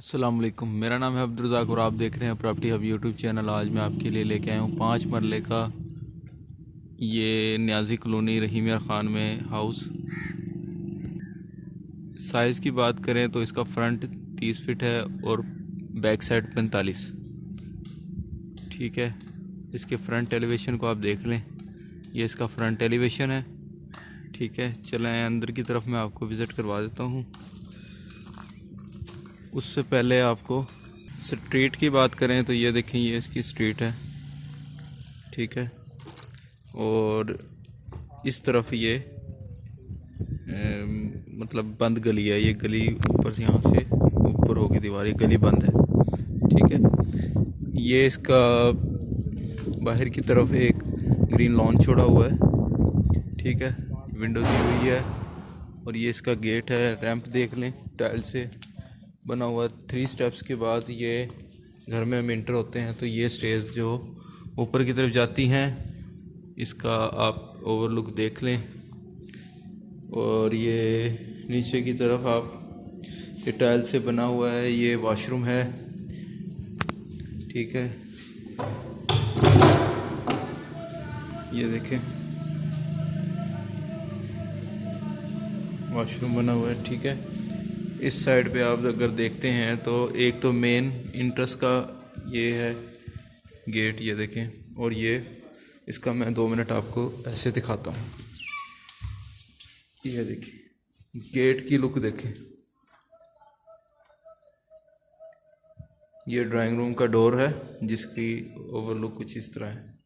अस्सलाम वालेकुम। मेरा नाम है अब्दुल रज़ाक और आप देख रहे हैं प्रॉपर्टी हब यूट्यूब चैनल। आज मैं आपके लिए लेके आया हूँ 5 मरले का ये न्याजी कॉलोनी रहीम यार ख़ान में हाउस। साइज़ की बात करें तो इसका फ्रंट 30 फीट है और बैक साइड 45। ठीक है, इसके फ्रंट एलिवेशन को आप देख लें, ये इसका फ्रंट एलिवेशन है। ठीक है, चलें अंदर की तरफ मैं आपको विज़िट करवा देता हूँ। उससे पहले आपको स्ट्रीट की बात करें तो ये देखें, ये इसकी स्ट्रीट है। ठीक है, और इस तरफ ये मतलब बंद गली है। ये गली ऊपर से यहाँ से ऊपर होगी दीवार, ये गली बंद है। ठीक है, ये इसका बाहर की तरफ एक ग्रीन लॉन छोड़ा हुआ है। ठीक है, विंडो दी हुई है और ये इसका गेट है। रैंप देख लें, टाइल से बना हुआ। 3 स्टेप्स के बाद ये घर में हम इंटर होते हैं तो ये स्टेज जो ऊपर की तरफ जाती हैं, इसका आप ओवरलुक देख लें। और ये नीचे की तरफ आप, ये टाइल से बना हुआ है, ये वॉशरूम है। ठीक है, ये देखें वॉशरूम बना हुआ है। ठीक है, इस साइड पे आप अगर देखते हैं तो एक तो मेन इंट्रेंस का ये है गेट, ये देखें। और ये इसका मैं 2 मिनट आपको ऐसे दिखाता हूँ। ये देखिए गेट की लुक देखें। ये ड्राइंग रूम का डोर है जिसकी ओवरलुक कुछ इस तरह है।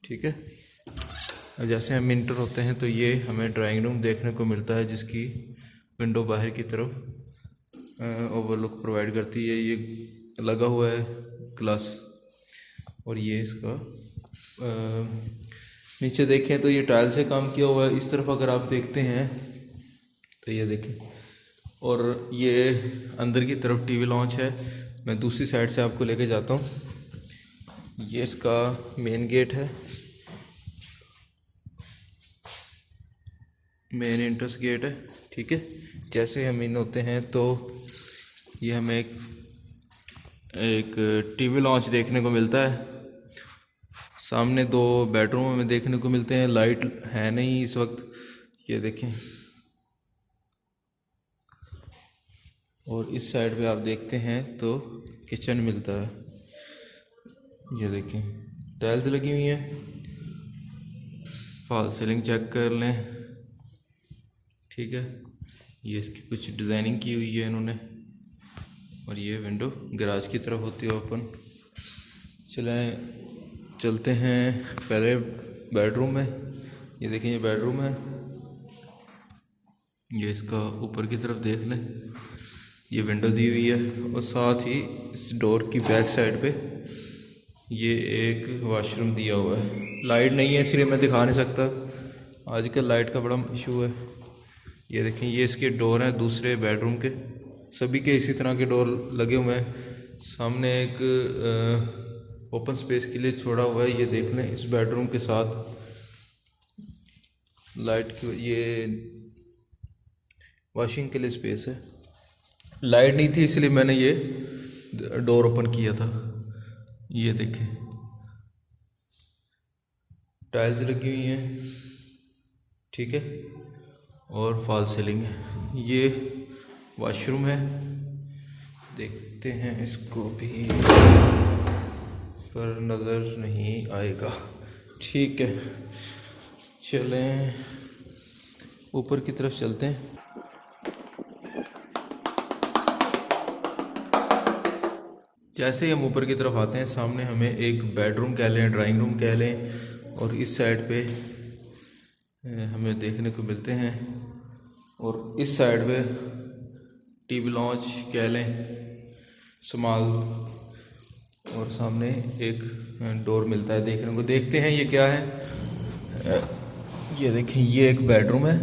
ठीक है, और जैसे हम इंटर होते हैं तो ये हमें ड्राइंग रूम देखने को मिलता है जिसकी विंडो बाहर की तरफ ओवरलुक प्रोवाइड करती है। ये लगा हुआ है ग्लास। और ये इसका नीचे देखें तो ये टाइल से काम किया हुआ है। इस तरफ अगर आप देखते हैं तो ये देखें, और ये अंदर की तरफ टीवी लॉन्च है। मैं दूसरी साइड से आपको लेके जाता हूँ। ये इसका मेन गेट है, मेन एंट्रेंस गेट है। ठीक है, जैसे हम इन होते हैं तो ये हमें एक टीवी लॉन्च देखने को मिलता है। सामने 2 बेडरूम हमें देखने को मिलते हैं। लाइट है नहीं इस वक्त, ये देखें। और इस साइड पे आप देखते हैं तो किचन मिलता है। ये देखें टाइल्स लगी हुई हैं। फॉल सीलिंग चेक कर लें। ठीक है, ये इसकी कुछ डिज़ाइनिंग की हुई है इन्होंने। और ये विंडो गैराज की तरफ होती है ओपन। चलते हैं पहले बेडरूम में। ये देखें, ये बेडरूम है। ये इसका ऊपर की तरफ देख लें, ये विंडो दी हुई है। और साथ ही इस डोर की बैक साइड पे ये एक वॉशरूम दिया हुआ है। लाइट नहीं है इसलिए मैं दिखा नहीं सकता, आजकल लाइट का बड़ा इशू है। ये देखें, ये इसके डोर हैं दूसरे बेडरूम के। सभी के इसी तरह के डोर लगे हुए हैं। सामने एक ओपन स्पेस के लिए छोड़ा हुआ है। ये देख लें, इस बेडरूम के साथ लाइट की ये वॉशिंग के लिए स्पेस है। लाइट नहीं थी इसलिए मैंने ये डोर ओपन किया था। ये देखें टाइल्स लगी हुई हैं। ठीक है, और फॉल सीलिंग है। ये वॉशरूम है, देखते हैं इसको भी, पर नज़र नहीं आएगा। ठीक है, चलें ऊपर की तरफ चलते हैं। जैसे ही हम ऊपर की तरफ आते हैं, सामने हमें एक बेडरूम कह लें, ड्राइंग रूम कह लें, और इस साइड पे हमें देखने को मिलते हैं। और इस साइड पे टीवी लॉन्च कह लें, स्मॉल, और सामने एक डोर मिलता है देखने को। देखते हैं ये क्या है। ये देखें, ये एक बेडरूम है।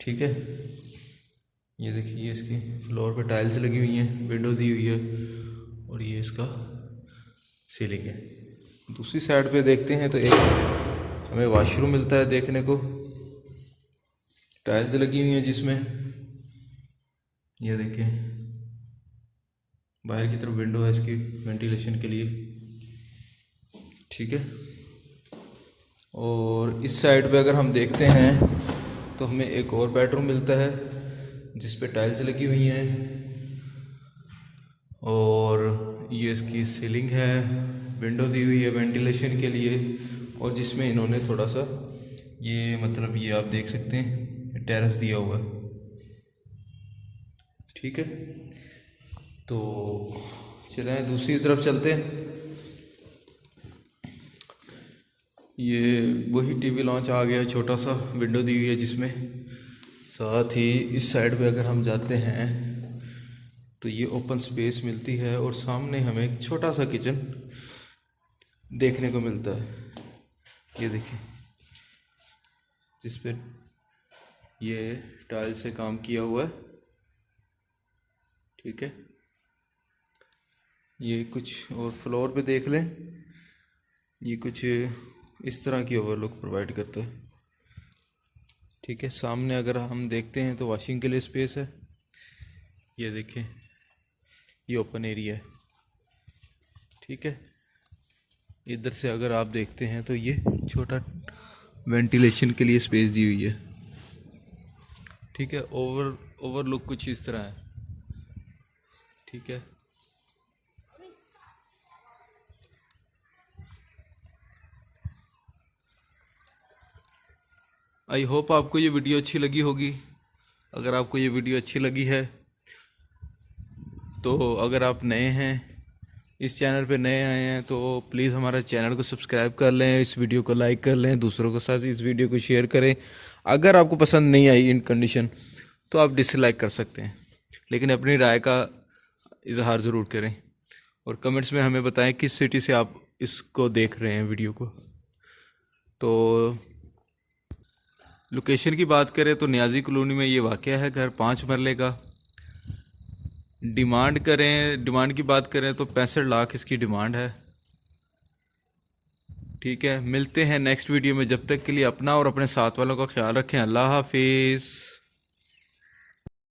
ठीक है, ये देखिए, ये इसकी फ्लोर पे टाइल्स लगी हुई हैं, विंडो दी हुई है, और ये इसका सीलिंग है। दूसरी साइड पे देखते हैं तो एक हमें वॉशरूम मिलता है देखने को। टाइल्स लगी हुई हैं जिसमें ये देखिए बाहर की तरफ विंडो है इसकी वेंटिलेशन के लिए, ठीक है। और इस साइड पे अगर हम देखते हैं तो हमें एक और बेडरूम मिलता है जिस पे टाइल्स लगी हुई हैं, और ये इसकी सीलिंग है, विंडो दी हुई है वेंटिलेशन के लिए, और जिसमें इन्होंने थोड़ा सा ये मतलब ये आप देख सकते हैं टेरेस दिया हुआ है, ठीक है। तो चलें दूसरी तरफ चलते हैं। ये वही टीवी लॉन्च आ गया, छोटा सा विंडो दी हुई है जिसमें, साथ ही इस साइड पे अगर हम जाते हैं तो ये ओपन स्पेस मिलती है, और सामने हमें एक छोटा सा किचन देखने को मिलता है। ये देखिए जिस पे ये टाइल से काम किया हुआ है, ठीक है। ये कुछ और फ्लोर पे देख लें, ये कुछ इस तरह की ओवरलुक प्रोवाइड करता है, ठीक है। सामने अगर हम देखते हैं तो वॉशिंग के लिए स्पेस है। ये देखें ये ओपन एरिया है, ठीक है। इधर से अगर आप देखते हैं तो ये छोटा वेंटिलेशन के लिए स्पेस दी हुई है, ठीक है। ओवरलुक कुछ इस तरह है, ठीक है। आई होप आपको ये वीडियो अच्छी लगी होगी। अगर आपको ये वीडियो अच्छी लगी है तो अगर आप नए हैं इस चैनल पे नए आए हैं तो प्लीज़ हमारा चैनल को सब्सक्राइब कर लें, इस वीडियो को लाइक कर लें, दूसरों के साथ इस वीडियो को शेयर करें। अगर आपको पसंद नहीं आई इन कंडीशन तो आप डिसलाइक कर सकते हैं, लेकिन अपनी राय का इजहार ज़रूर करें, और कमेंट्स में हमें बताएं किस सिटी से आप इसको देख रहे हैं वीडियो को। तो लोकेशन की बात करें तो न्याजी कॉलोनी में ये वाक़या है, घर 5 मरले का। डिमांड की बात करें तो 65 लाख इसकी डिमांड है, ठीक है। मिलते हैं नेक्स्ट वीडियो में, जब तक के लिए अपना और अपने साथ वालों का ख्याल रखें। अल्लाह हाफिज़।